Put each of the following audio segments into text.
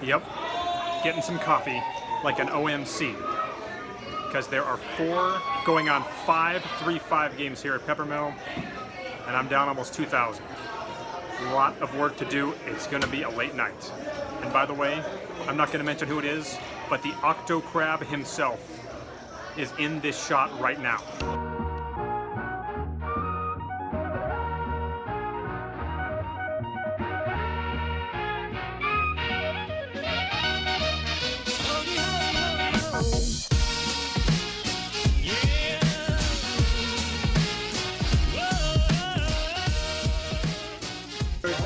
Yep, getting some coffee like an OMC. Because there are 4 going on 5 3-5 games here at Peppermill, and I'm down almost 2,000. A lot of work to do. It's going to be a late night. And by the way, I'm not going to mention who it is, but the Octo Crab himself is in this shot right now.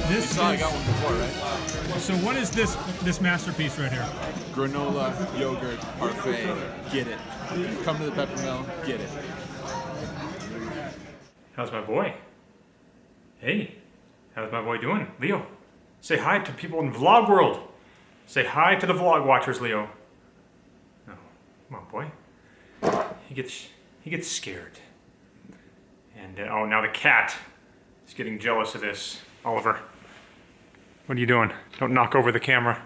This I got one before, right? So what is this masterpiece right here? Granola, yogurt, parfait, get it. Come to the Peppermill, get it. How's my boy? Hey, how's my boy doing? Leo, say hi to people in vlog world. Say hi to the vlog watchers, Leo. Oh, come on, boy. He gets scared. And oh, now the cat is getting jealous of this. Oliver, what are you doing? Don't knock over the camera.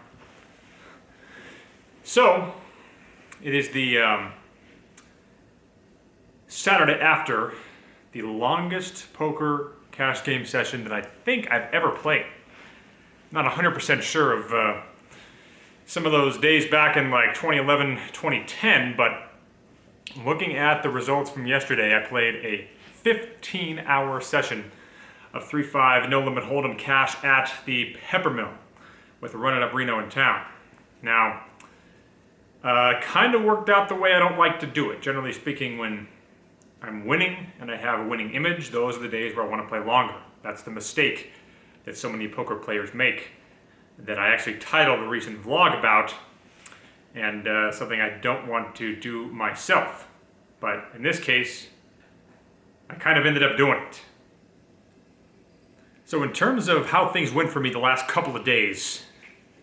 So, it is the Saturday after the longest poker cash game session that I think I've ever played. Not 100% sure of some of those days back in like 2011, 2010, but looking at the results from yesterday, I played a 15-hour session of 3-5 no limit hold'em cash at the Peppermill with Up Reno in town. Now, kind of worked out the way I don't like to do it. Generally speaking, when I'm winning and I have a winning image, those are the days where I want to play longer. That's the mistake that so many poker players make, that I actually titled a recent vlog about, and something I don't want to do myself. But in this case, I kind of ended up doing it. So in terms of how things went for me the last couple of days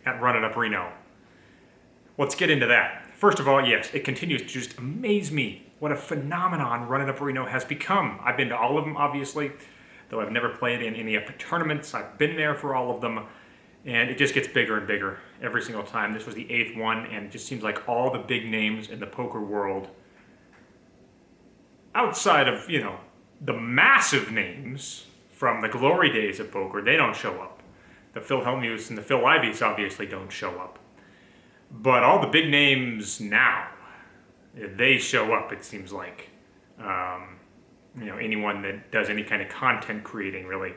at Up Reno, let's get into that. First of all, yes, it continues to just amaze me what a phenomenon Up Reno has become. I've been to all of them, obviously, though I've never played in any of the tournaments. I've been there for all of them, and it just gets bigger and bigger every single time. This was the 8th one, and it just seems like all the big names in the poker world, outside of, you know, the massive names from the glory days of poker, they don't show up. The Phil Hellmuths and the Phil Ivies obviously don't show up. But all the big names now, they show up, it seems like. You know, anyone that does any kind of content creating really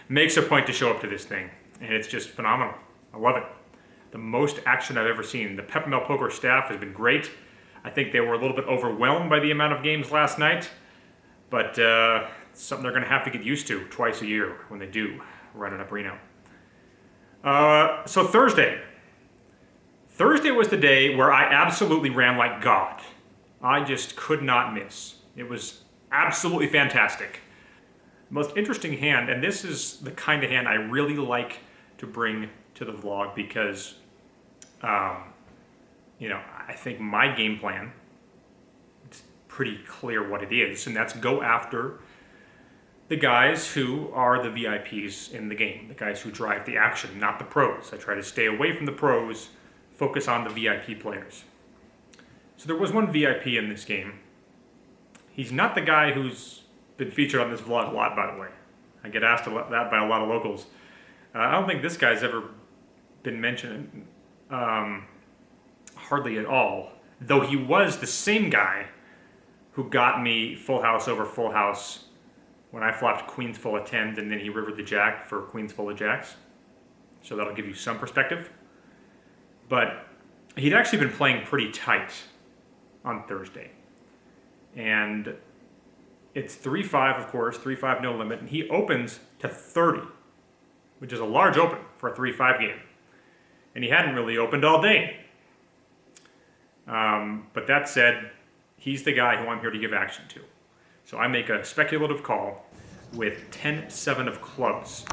makes a point to show up to this thing. And it's just phenomenal. I love it. The most action I've ever seen. The Peppermill Poker staff has been great. I think they were a little bit overwhelmed by the amount of games last night. But it's something they're going to have to get used to twice a year when they do run Up Reno. So Thursday. Thursday was the day where I absolutely ran like God. I just could not miss. It was absolutely fantastic. Most interesting hand, and this is the kind of hand I really like to bring to the vlog because, you know, I think my game plan, it's pretty clear what it is, and that's go after the guys who are the VIPs in the game, the guys who drive the action, not the pros. I try to stay away from the pros, focus on the VIP players. So there was one VIP in this game. He's not the guy who's been featured on this vlog a lot, by the way. I get asked that by a lot of locals. I don't think this guy's ever been mentioned hardly at all, though he was the same guy who got me full house over full house when I flopped queens full of 10s and then he rivered the jack for queens full of jacks. So that'll give you some perspective. But he'd actually been playing pretty tight on Thursday. And it's 3-5, of course, 3-5 no limit, and he opens to 30, which is a large open for a 3-5 game. And he hadn't really opened all day. But that said, he's the guy who I'm here to give action to. So I make a speculative call with 10-7 of clubs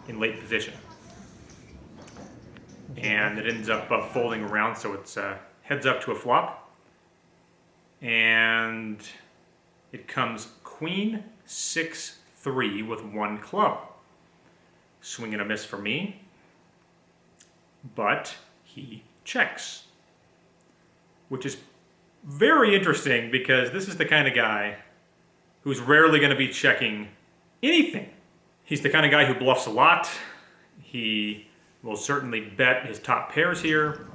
in late position. And it ends up folding around, so it's heads up to a flop. And it comes queen 6-3 with 1 club. Swing and a miss for me. But he checks. Which is very interesting because this is the kind of guy who's rarely going to be checking anything. He's the kind of guy who bluffs a lot. He will certainly bet his top pairs here.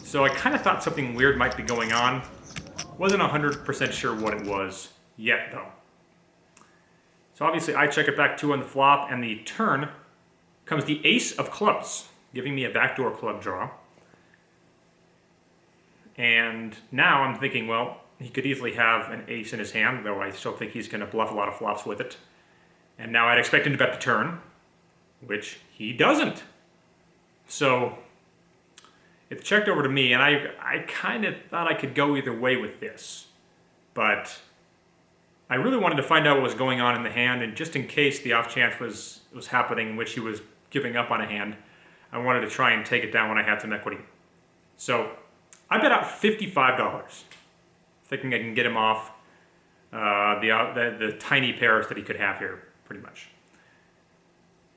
So I kind of thought something weird might be going on. Wasn't 100% sure what it was yet though. So obviously I check it back 2 on the flop, and the turn comes the ace of clubs, giving me a backdoor club draw. And now I'm thinking, well, he could easily have an ace in his hand, though I still think he's going to bluff a lot of flops with it. And now I'd expect him to bet the turn, which he doesn't. So it's checked over to me, and I kind of thought I could go either way with this. But I really wanted to find out what was going on in the hand, and just in case the off chance was happening in which he was giving up on a hand, I wanted to try and take it down when I had some equity. So I bet out $55, thinking I can get him off the tiny pairs that he could have here, pretty much.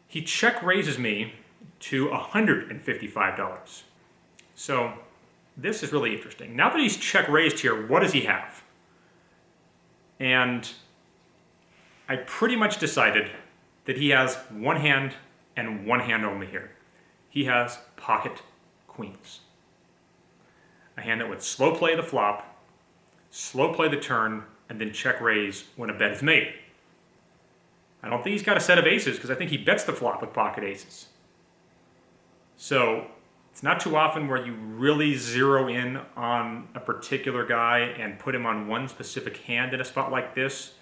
He check raises me to $155. So this is really interesting. Now that he's check raised here, what does he have? And I pretty much decided that he has one hand and one hand only here. He has pocket queens. A hand that would slow play the flop, slow play the turn, and then check raise when a bet is made. I don't think he's got a set of aces because I think he bets the flop with pocket aces. So it's not too often where you really zero in on a particular guy and put him on one specific hand in a spot like this.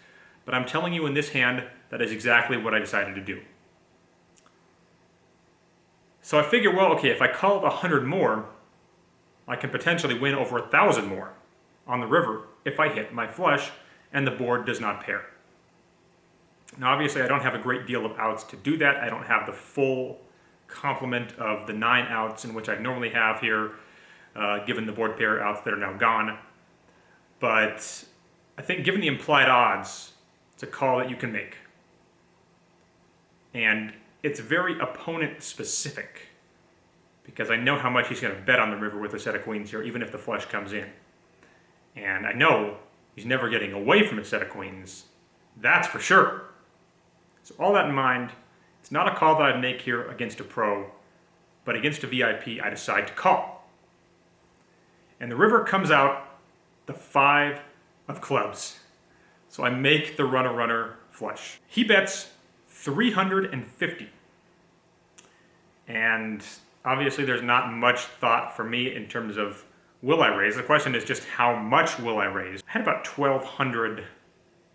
But I'm telling you, in this hand, that is exactly what I decided to do. So I figure, well, okay, if I call 100 more, I can potentially win over 1,000 more on the river if I hit my flush and the board does not pair. Now obviously I don't have a great deal of outs to do that. I don't have the full complement of the 9 outs in which I normally have here, given the board pair outs that are now gone. But I think given the implied odds, it's a call that you can make. And it's very opponent specific, because I know how much he's going to bet on the river with a set of queens here, even if the flush comes in. And I know he's never getting away from a set of queens. That's for sure. So all that in mind, it's not a call that I'd make here against a pro, but against a VIP, I decide to call. And the river comes out the 5 of clubs. So I make the runner flush. He bets 350. And obviously there's not much thought for me in terms of will I raise. The question is just how much will I raise. I had about 1,200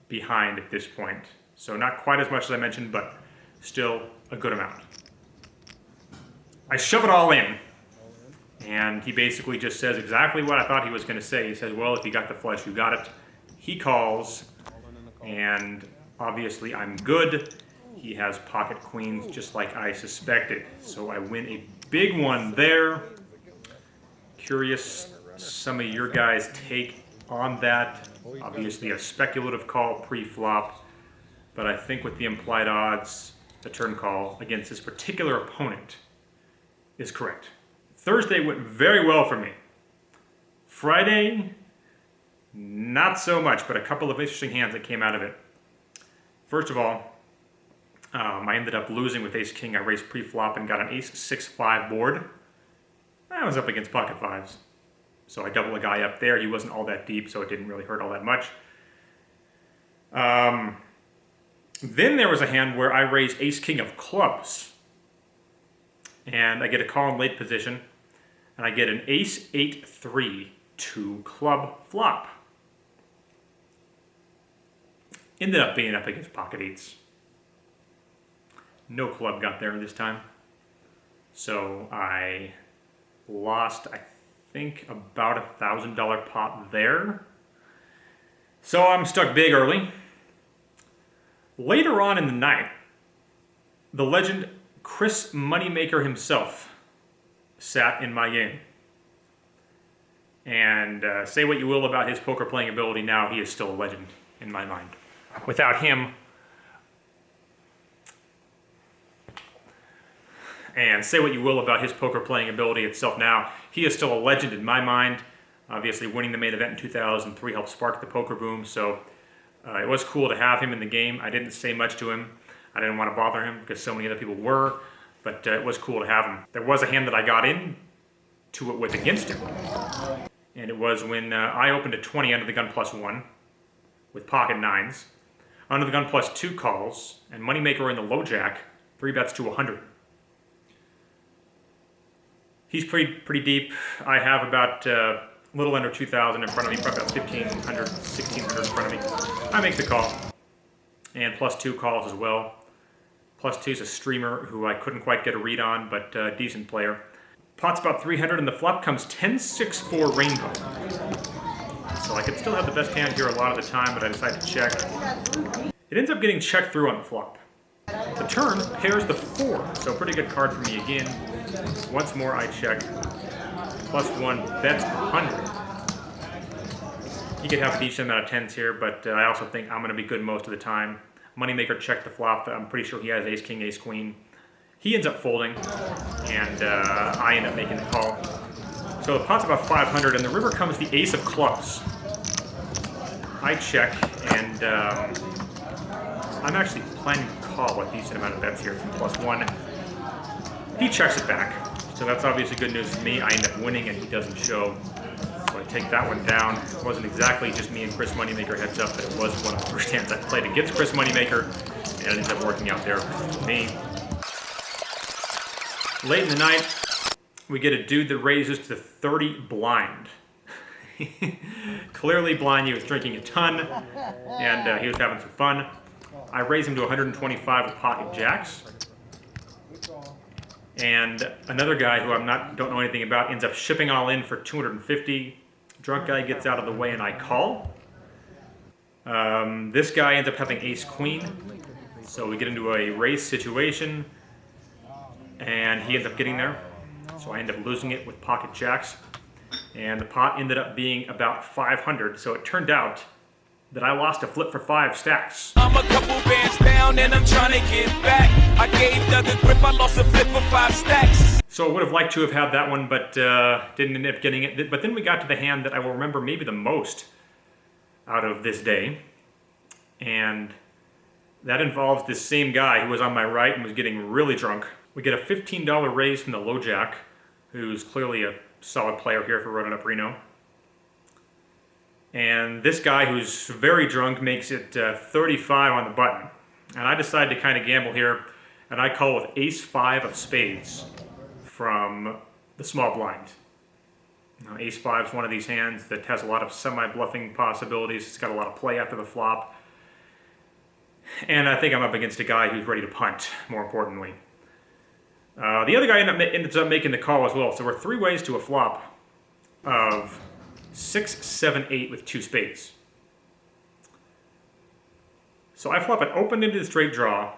behind at this point. So not quite as much as I mentioned, but still a good amount. I shove it all in, and he basically just says exactly what I thought he was going to say. He says, well, if you got the flush, you got it. He calls, and obviously I'm good. He has pocket queens just like I suspected. So I win a big one there. Curious some of your guys' take on that. Obviously a speculative call pre-flop, but I think with the implied odds, the turn call against this particular opponent is correct. Thursday went very well for me. Friday, not so much, but a couple of interesting hands that came out of it. First of all, I ended up losing with ace-king. I raised pre-flop and got an ace-6-5 board. I was up against pocket fives. So I doubled a guy up there. He wasn't all that deep, so it didn't really hurt all that much. Then there was a hand where I raised ace-king of clubs. And I get a call in late position. And I get an ace-8-3 2 club flop. Ended up being up against pocket eights. No club got there this time. So I lost, I think, about a $1,000 pot there. So I'm stuck big early. Later on in the night, the legend Chris Moneymaker himself sat in my game. And say what you will about his poker playing ability now, he is still a legend in my mind. Without him, And say what you will about his poker playing ability itself now, he is still a legend in my mind. Obviously, winning the main event in 2003 helped spark the poker boom, so it was cool to have him in the game. I didn't say much to him. I didn't want to bother him because so many other people were, but it was cool to have him. There was a hand that I got into it with against him, and it was when I opened a 20 under the gun +1 with pocket nines, under the gun +2 calls, and Moneymaker in the low jack, 3 bets to 100. He's pretty deep. I have about a little under 2,000 in front of me, probably about 1,500, 1,600 in front of me. I make the call, and +2 calls as well. +2 is a streamer who I couldn't quite get a read on, but a decent player. Pot's about 300, and the flop comes 10-6-4 rainbow. So I could still have the best hand here a lot of the time, but I decided to check. It ends up getting checked through on the flop. The turn pairs the 4, so pretty good card for me again. Once more I check. +1 bets 100. He could have a decent amount of 10s here, but I also think I'm going to be good most of the time. Moneymaker checked the flop. I'm pretty sure he has ace king, ace queen. He ends up folding, and I end up making the call. So the pot's about 500, and the river comes the ace of clubs. I check, and I'm actually planning to call a decent amount of bets here from +1. He checks it back, so that's obviously good news for me. I end up winning, and he doesn't show. So I take that one down. It wasn't exactly just me and Chris Moneymaker heads up, but it was one of the first hands I played against Chris Moneymaker, and it ended up working out there for me. Late in the night, we get a dude that raises to 30 blind. Clearly blind, he was drinking a ton, and he was having some fun. I raise him to 125 with pocket jacks. And another guy who don't know anything about ends up shipping all in for 250. Drunk guy gets out of the way and I call. This guy ends up having ace queen. So we get into a race situation and he ends up getting there. So I end up losing it with pocket jacks. And the pot ended up being about 500. So it turned out that I lost a flip for 5 stacks. I'm a couple bands down and I'm trying to get back. I gave Doug a grip, I lost a flip for 5 stacks. So I would have liked to have had that one, but didn't end up getting it. But then we got to the hand that I will remember maybe the most out of this day. And that involves this same guy who was on my right and was getting really drunk. We get a $15 raise from the low jack, who's clearly a solid player here for running Up Reno. And this guy, who's very drunk, makes it 35 on the button. And I decide to kind of gamble here, and I call with ace-5 of spades from the small blind. Now, ace-5 is one of these hands that has a lot of semi-bluffing possibilities. It's got a lot of play after the flop. And I think I'm up against a guy who's ready to punt, more importantly. The other guy ends up making the call as well. So we're 3 ways to a flop of 6, 7, 8 with 2 spades. So I flop an open into the straight draw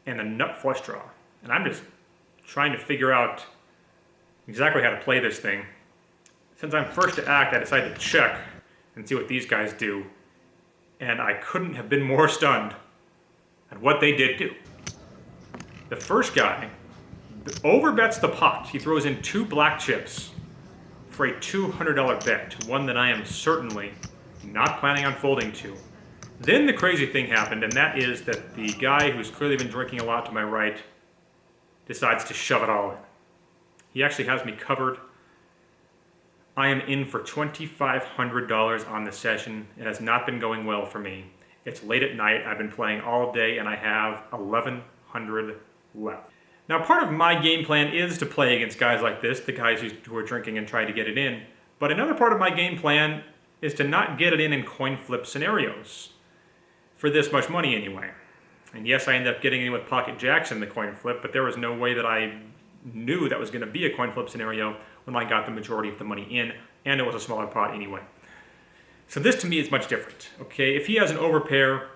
and a nut flush draw. And I'm just trying to figure out exactly how to play this thing. Since I'm first to act, I decided to check and see what these guys do. And I couldn't have been more stunned at what they did do. The first guy overbets the pot. He throws in 2 black chips for a $200 bet, one that I am certainly not planning on folding to. Then the crazy thing happened, and that is that the guy who's clearly been drinking a lot to my right decides to shove it all in. He actually has me covered. I am in for $2,500 on the session. It has not been going well for me. It's late at night. I've been playing all day, and I have $1,100 left. Now, part of my game plan is to play against guys like this, the guys who are drinking and try to get it in. But another part of my game plan is to not get it in coin flip scenarios. For this much money, anyway. And yes, I ended up getting in with pocket jacks in the coin flip, but there was no way that I knew that was going to be a coin flip scenario when I got the majority of the money in, and it was a smaller pot anyway. So this, to me, is much different. Okay, if he has an overpair,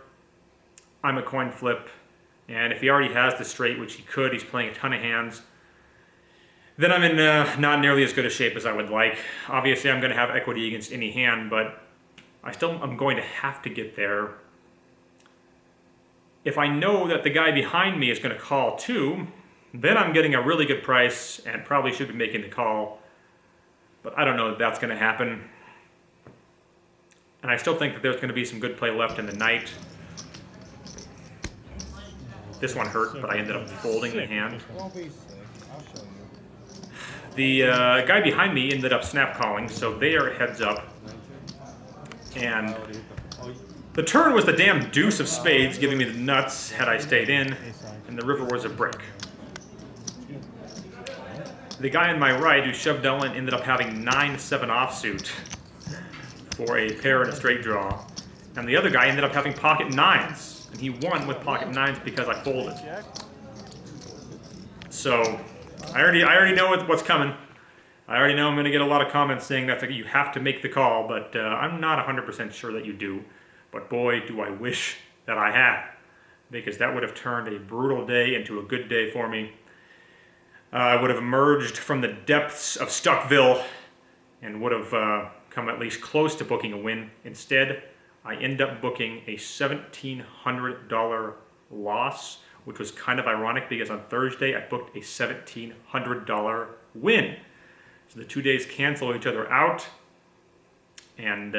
I'm a coin flip. And if he already has the straight, which he could, he's playing a ton of hands, then I'm in not nearly as good a shape as I would like. Obviously, I'm going to have equity against any hand, but I'm going to have to get there. If I know that the guy behind me is going to call too, then I'm getting a really good price and probably should be making the call. But I don't know if that's going to happen. And I still think that there's going to be some good play left in the night. This one hurt, but I ended up folding the hand. The guy behind me ended up snap calling, so they are heads up. And the turn was the damn deuce of spades, giving me the nuts had I stayed in, and the river was a brick. The guy on my right who shoved down ended up having 9-7 offsuit for a pair and a straight draw. And the other guy ended up having pocket nines, and he won with pocket nines because I folded. So I already know what's coming. I already know I'm going to get a lot of comments saying that you have to make the call, but I'm not 100% sure that you do. But boy, do I wish that I had, because that would have turned a brutal day into a good day for me. I would have emerged from the depths of Stuckville and would have come at least close to booking a win. Instead, I end up booking a $1,700 loss, which was kind of ironic because on Thursday I booked a $1,700 win. So the 2 days cancel each other out, and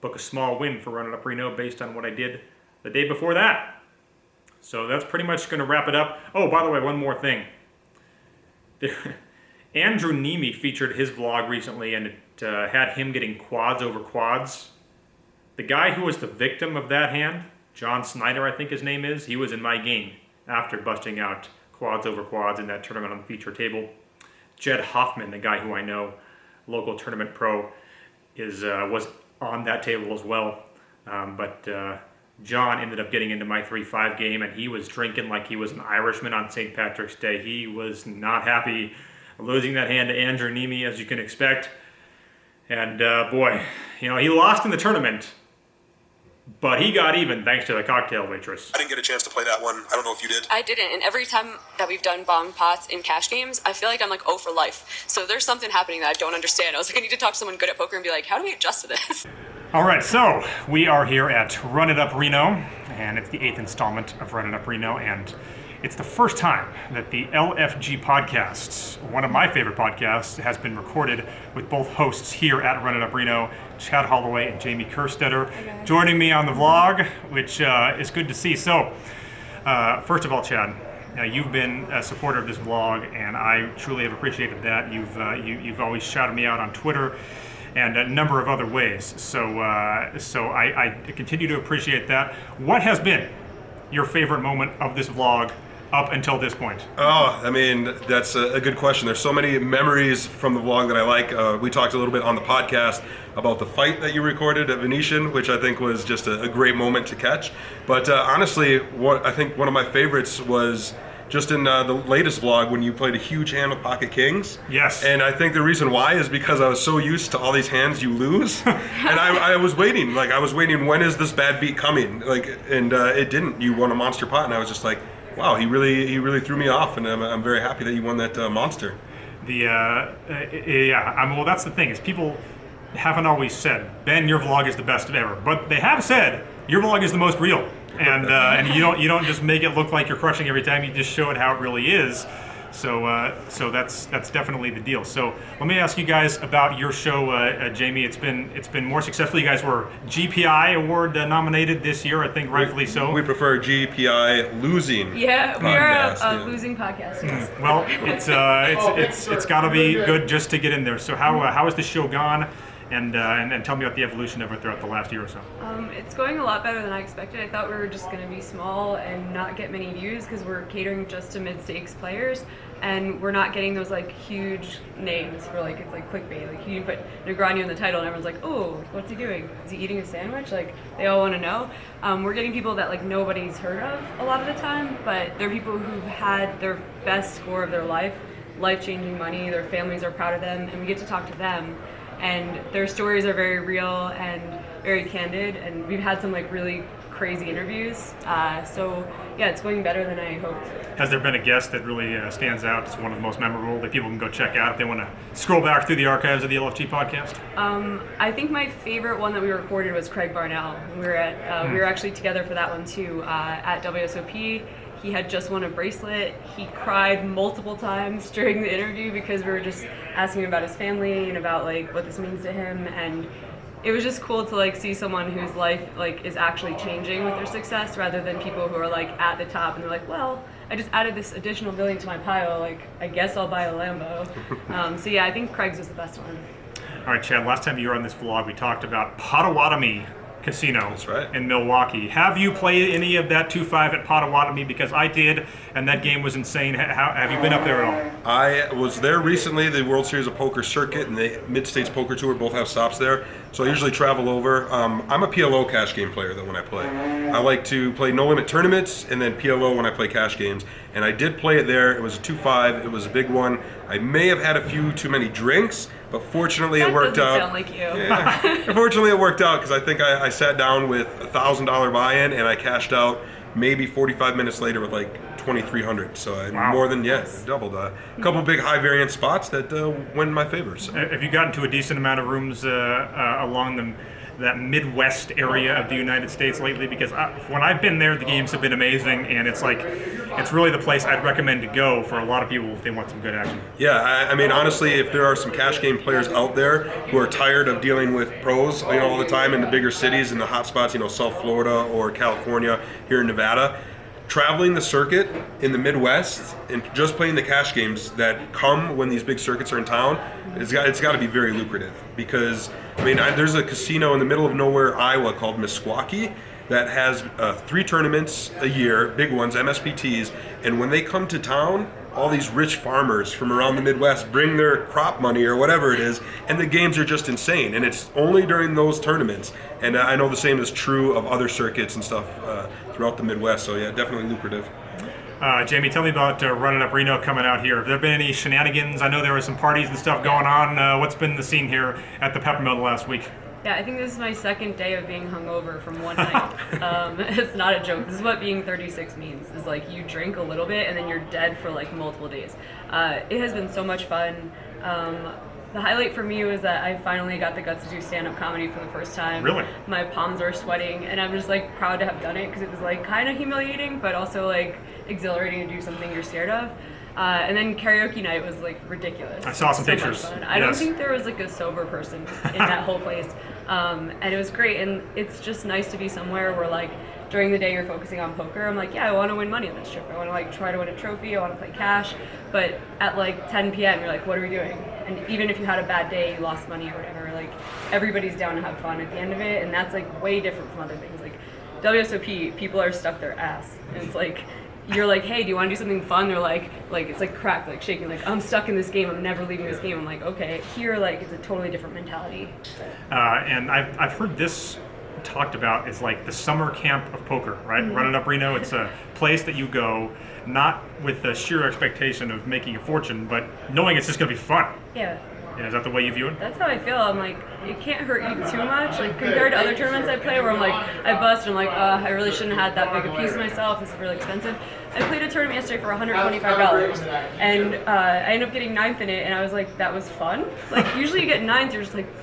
book a small win for Running Up Reno based on what I did the day before that. So that's pretty much going to wrap it up. Oh, by the way, one more thing. Andrew Neeme featured his vlog recently, and it had him getting quads over quads. The guy who was the victim of that hand, John Snyder, I think his name is, he was in my game after busting out quads over quads in that tournament on the feature table. Jed Hoffman, the guy who I know, local tournament pro, was on that table as well. But John ended up getting into my 3-5 game, and he was drinking like he was an Irishman on St. Patrick's Day. He was not happy losing that hand to Andrew Neeme, as you can expect. And boy, he lost in the tournament, but he got even thanks to the cocktail waitress. I didn't get a chance to play that one. I don't know if you did. I didn't, and every time that we've done bomb pots in cash games, I feel like I'm like 0 for life. So there's something happening that I don't understand. I was like, I need to talk to someone good at poker and be like, how do we adjust to this? All right, so we are here at Run It Up Reno, and it's the 8th installment of Run It Up Reno, and it's the first time that the LFG podcast, one of my favorite podcasts, has been recorded with both hosts here at Run It Up Reno, Chad Holloway and Jamie Kerstetter, joining me on the vlog, which is good to see. So, first of all, Chad, you've been a supporter of this vlog, and I truly have appreciated that. You've always shouted me out on Twitter and a number of other ways. So I continue to appreciate that. What has been your favorite moment of this vlog up until this point? Oh, I mean, that's a good question. There's so many memories from the vlog that I like. We talked a little bit on the podcast about the fight that you recorded at Venetian, which I think was just a great moment to catch. But honestly, I think one of my favorites was just in the latest vlog when you played a huge hand with pocket kings. Yes. And I think the reason why is because I was so used to all these hands you lose. And I was waiting, when is this bad beat coming? And it didn't. You won a monster pot, and I was just like, wow, he really threw me off, and I'm very happy that you won that monster. Well, that's the thing, is people haven't always said, Ben, your vlog is the best ever. But they have said, your vlog is the most real. And you don't just make it look like you're crushing every time. You just show it how it really is. So that's definitely the deal. So let me ask you guys about your show, Jamie. It's been more successful. You guys were GPI award nominated this year, I think, rightfully so. We prefer GPI losing. Yeah, we are a losing podcast. Yes. Well, it's got to be good just to get in there. So how has the show gone? And tell me about the evolution of it throughout the last year or so. It's going a lot better than I expected. I thought we were just going to be small and not get many views because we're catering just to mid-stakes players, and we're not getting those huge names for it's clickbait. You put Negreanu in the title and everyone's like, oh, what's he doing? Is he eating a sandwich? They all want to know. We're getting people that nobody's heard of a lot of the time, but they're people who've had their best score of their life-changing money. Their families are proud of them, and we get to talk to them. And their stories are very real and very candid, and we've had some really crazy interviews. So yeah, it's going better than I hoped. Has there been a guest that really stands out as one of the most memorable that people can go check out if they want to scroll back through the archives of the LFG podcast? I think my favorite one that we recorded was Craig Barnell. We were actually together for that one too at WSOP. He had just won a bracelet. He cried multiple times during the interview because we were just asking him about his family and about like what this means to him, and it was just cool to like see someone whose life like is actually changing with their success rather than people who are like at the top and they're like, well, I just added this additional billion to my pile, like I guess I'll buy a Lambo. So yeah, I think Craig's was the best one. All right, Chad, last time you were on this vlog, we talked about Potawatomi Casino. That's right. In Milwaukee. Have you played any of that 2-5 at Potawatomi? Because I did, and that game was insane. Have you been up there at all? I was there recently, the World Series of Poker circuit and the Mid-States Poker Tour both have stops there. So I usually travel over. I'm a PLO cash game player though when I play. I like to play no limit tournaments and then PLO when I play cash games. And I did play it there. It was a 2-5. It was a big one. I may have had a few too many drinks, but fortunately it worked out. That doesn't sound like you. Yeah. Fortunately it worked out because I think I sat down with a $1,000 buy-in and I cashed out maybe 45 minutes later with like 2,300. So I more than doubled. A couple big high variance spots that went in my favor. So. Have you gotten to a decent amount of rooms along that Midwest area of the United States lately? Because when I've been there, the games have been amazing, and it's really the place I'd recommend to go for a lot of people if they want some good action. Yeah, I mean, honestly, if there are some cash game players out there who are tired of dealing with pros, all the time in the bigger cities, in the hot spots, South Florida or California, here in Nevada, traveling the circuit in the Midwest and just playing the cash games that come when these big circuits are in town, it's got to be very lucrative. Because there's a casino in the middle of nowhere, Iowa, called Meskwaki that has 3 tournaments a year, big ones, MSPTs, and when they come to town, all these rich farmers from around the Midwest bring their crop money or whatever it is, and the games are just insane. And it's only during those tournaments. And I know the same is true of other circuits and stuff throughout the Midwest. So yeah, definitely lucrative. Jamie, tell me about Running Up Reno coming out here. Have there been any shenanigans? I know there were some parties and stuff going on. What's been the scene here at the Peppermill the last week? Yeah, I think this is my second day of being hungover from one night. It's not a joke. This is what being 36 means. Is like you drink a little bit and then you're dead for like multiple days. It has been so much fun. The highlight for me was that I finally got the guts to do stand-up comedy for the first time. Really? My palms are sweating, and I'm just like proud to have done it because it was like kind of humiliating, but also like exhilarating to do something you're scared of. And then karaoke night was like ridiculous. I saw some pictures. I don't think there was like a sober person in that whole place. And it was great, and it's just nice to be somewhere where like during the day you're focusing on poker. I'm like, yeah, I want to win money on this trip. I want to like try to win a trophy. I want to play cash. But at like 10 p.m. you're like, what are we doing? And even if you had a bad day, you lost money or whatever, like everybody's down to have fun at the end of it, and that's like way different from other things. Like WSOP, people are stuck their ass, and it's like you're like, hey, do you want to do something fun? They're like it's like crack, like shaking, like I'm stuck in this game, I'm never leaving this game. I'm like, okay, here like it's a totally different mentality. And I've heard this talked about as like the summer camp of poker, right? Mm-hmm. Running Up Reno, it's a place that you go not with the sheer expectation of making a fortune, but knowing it's just going to be fun. Yeah. Yeah, is that the way you view it? That's how I feel. I'm like, it can't hurt you too much. Like compared to other tournaments I play where I'm like, I bust and I'm like, I really shouldn't have had that big a piece of myself. This is really expensive. I played a tournament yesterday for $125, and I ended up getting 9th in it, and I was like, that was fun. Like usually you get 9th, you're just like,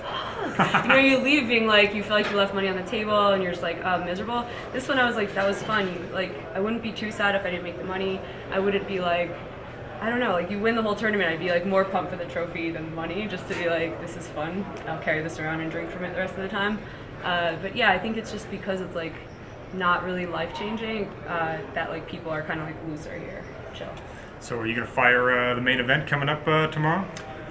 fuck. You leave being like, you feel like you left money on the table, and you're just like, miserable. This one I was like, that was fun. I wouldn't be too sad if I didn't make the money. I wouldn't be like, I don't know, like you win the whole tournament, I'd be like more pumped for the trophy than the money, just to be like, this is fun. I'll carry this around and drink from it the rest of the time. But yeah, I think it's just because it's like not really life-changing that like people are kind of like looser here. Chill. So are you gonna fire the main event coming up tomorrow?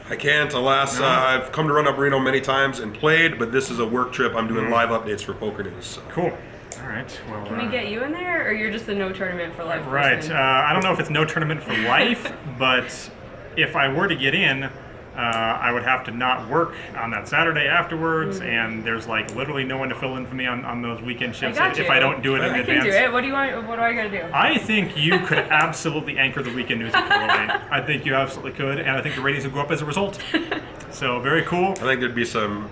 I can't, alas. I've come to Run Up Reno many times and played, but this is a work trip. I'm doing live updates for Poker News. So. Cool. All right. Well, can we get you in there, or you're just a no tournament for life? Right. I don't know if it's no tournament for life, but if I were to get in, I would have to not work on that Saturday afterwards, and there's like literally no one to fill in for me on those weekend shifts if I don't do it in advance. I can do it. What do you want? What do I gotta do? I think you could absolutely anchor the weekend news at Holloway. I think you absolutely could, and I think the ratings would go up as a result. So very cool. I think there'd be some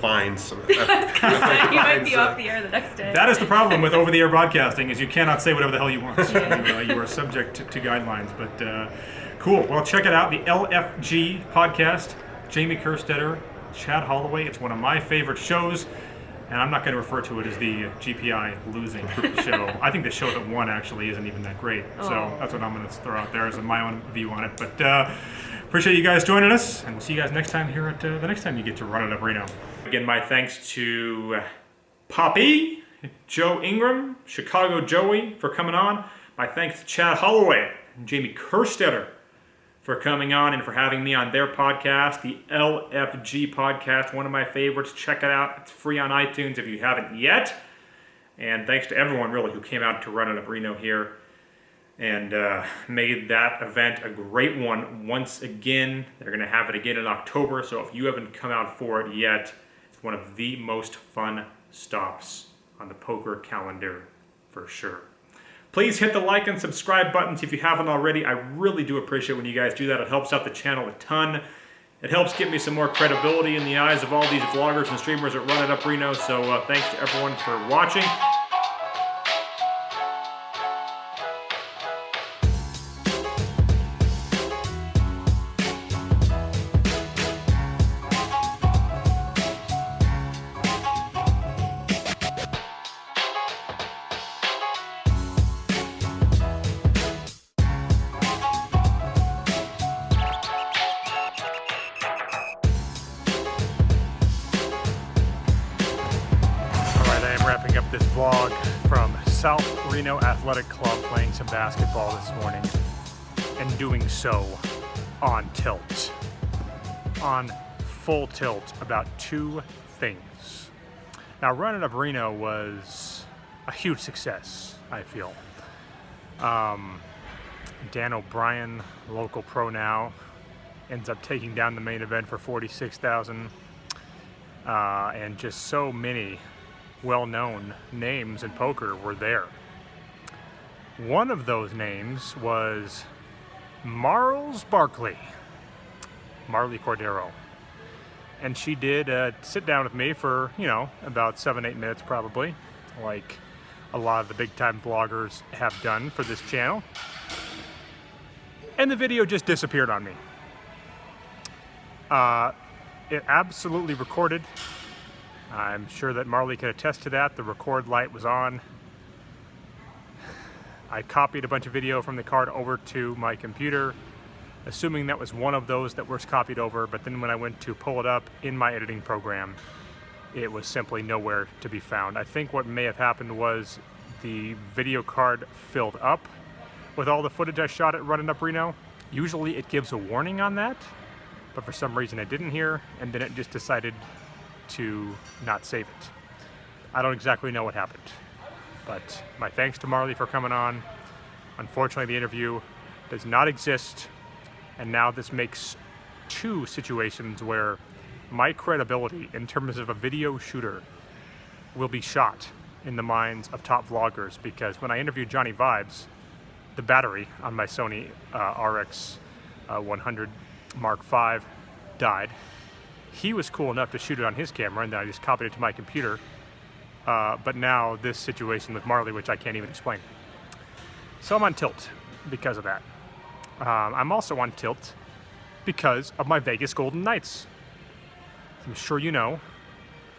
fines. You might be off the air the next day. That is the problem with over-the-air broadcasting, is you cannot say whatever the hell you want. You are subject to guidelines. But cool. Well, check it out. The LFG podcast. Jamie Kerstetter, Chad Holloway. It's one of my favorite shows. And I'm not going to refer to it as the GPI losing show. I think the show that won actually isn't even that great. So that's what I'm going to throw out there as my own view on it. But appreciate you guys joining us, and we'll see you guys next time here at the next time you get to Run It Up Reno. Again, my thanks to Poppy, Joe Ingram, Chicago Joey for coming on. My thanks to Chad Holloway and Jamie Kerstetter for coming on and for having me on their podcast, the LFG podcast, one of my favorites. Check it out. It's free on iTunes if you haven't yet. And thanks to everyone, really, who came out to Run It Up Reno here and made that event a great one once again. They're going to have it again in October, so if you haven't come out for it yet, it's one of the most fun stops on the poker calendar for sure. Please hit the like and subscribe buttons if you haven't already. I really do appreciate when you guys do that. It helps out the channel a ton. It helps get me some more credibility in the eyes of all these vloggers and streamers that Run It Up Reno. So thanks to everyone for watching. Wrapping up this vlog from South Reno Athletic Club, playing some basketball this morning, and doing so on tilt. On full tilt about two things. Now, Run It Up Reno was a huge success, I feel. Dan O'Brien, local pro now, ends up taking down the main event for $46,000, and just so many well-known names in poker were there. One of those names was Marles Barkley, Marley Cordero. And she did sit down with me for, about 7-8 minutes probably, like a lot of the big-time vloggers have done for this channel. And the video just disappeared on me. It absolutely recorded. I'm sure that Marley can attest to that. The record light was on. I copied a bunch of video from the card over to my computer, assuming that was one of those that was copied over, but then when I went to pull it up in my editing program, it was simply nowhere to be found. I think what may have happened was the video card filled up with all the footage I shot at Run It Up Reno. Usually it gives a warning on that, but for some reason it didn't here, and then it just decided to not save it. I don't exactly know what happened, but my thanks to Marley for coming on. Unfortunately, the interview does not exist, and now this makes two situations where my credibility in terms of a video shooter will be shot in the minds of top vloggers, because when I interviewed Johnny Vibes, the battery on my Sony RX 100 Mark V died. He was cool enough to shoot it on his camera, and then I just copied it to my computer. But now this situation with Marley, which I can't even explain. So I'm on tilt because of that. I'm also on tilt because of my Vegas Golden Knights. I'm sure you know,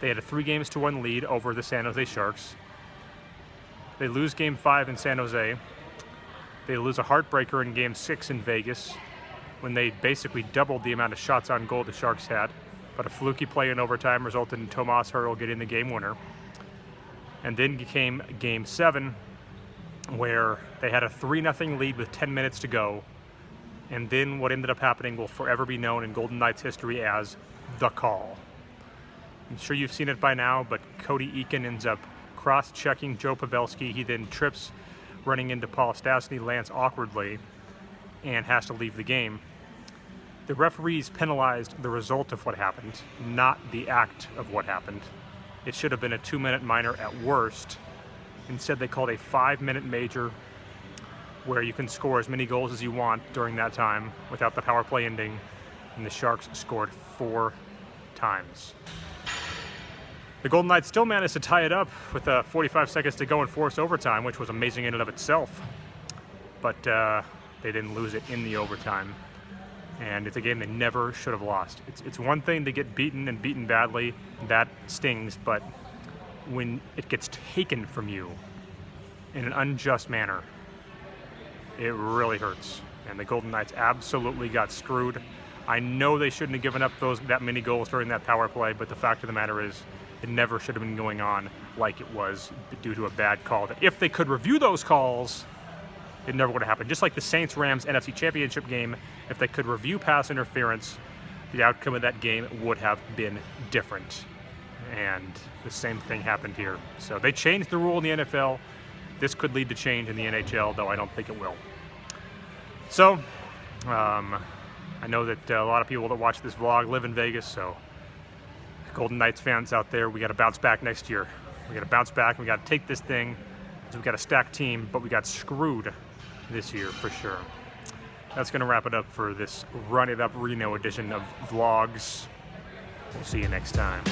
they had a 3-1 lead over the San Jose Sharks. They lose Game 5 in San Jose. They lose a heartbreaker in Game 6 in Vegas, when they basically doubled the amount of shots on goal the Sharks had. But a fluky play in overtime resulted in Tomas Hertl getting the game winner. And then came Game 7, where they had a 3-0 lead with 10 minutes to go. And then what ended up happening will forever be known in Golden Knights history as the call. I'm sure you've seen it by now, but Cody Eakin ends up cross-checking Joe Pavelski. He then trips, running into Paul Stastny, lands awkwardly, and has to leave the game. The referees penalized the result of what happened, not the act of what happened. It should have been a 2-minute minor at worst. Instead, they called a 5-minute major, where you can score as many goals as you want during that time without the power play ending, and the Sharks scored 4 times. The Golden Knights still managed to tie it up with 45 seconds to go in forced overtime, which was amazing in and of itself. But they didn't lose it in the overtime. And it's a game they never should have lost. It's one thing to get beaten and beaten badly, that stings, but when it gets taken from you in an unjust manner, it really hurts. And the Golden Knights absolutely got screwed. I know they shouldn't have given up that many goals during that power play, but the fact of the matter is, it never should have been going on like it was due to a bad call. That if they could review those calls, it never would have happened. Just like the Saints-Rams NFC Championship game, if they could review pass interference, the outcome of that game would have been different. And the same thing happened here. So they changed the rule in the NFL. This could lead to change in the NHL, though I don't think it will. So, I know that a lot of people that watch this vlog live in Vegas, so Golden Knights fans out there, we got to bounce back next year. We got to bounce back. We got to take this thing. So we got a stacked team, but we got screwed this year for sure. That's going to wrap it up for this Run It Up Reno edition of vlogs. We'll see you next time.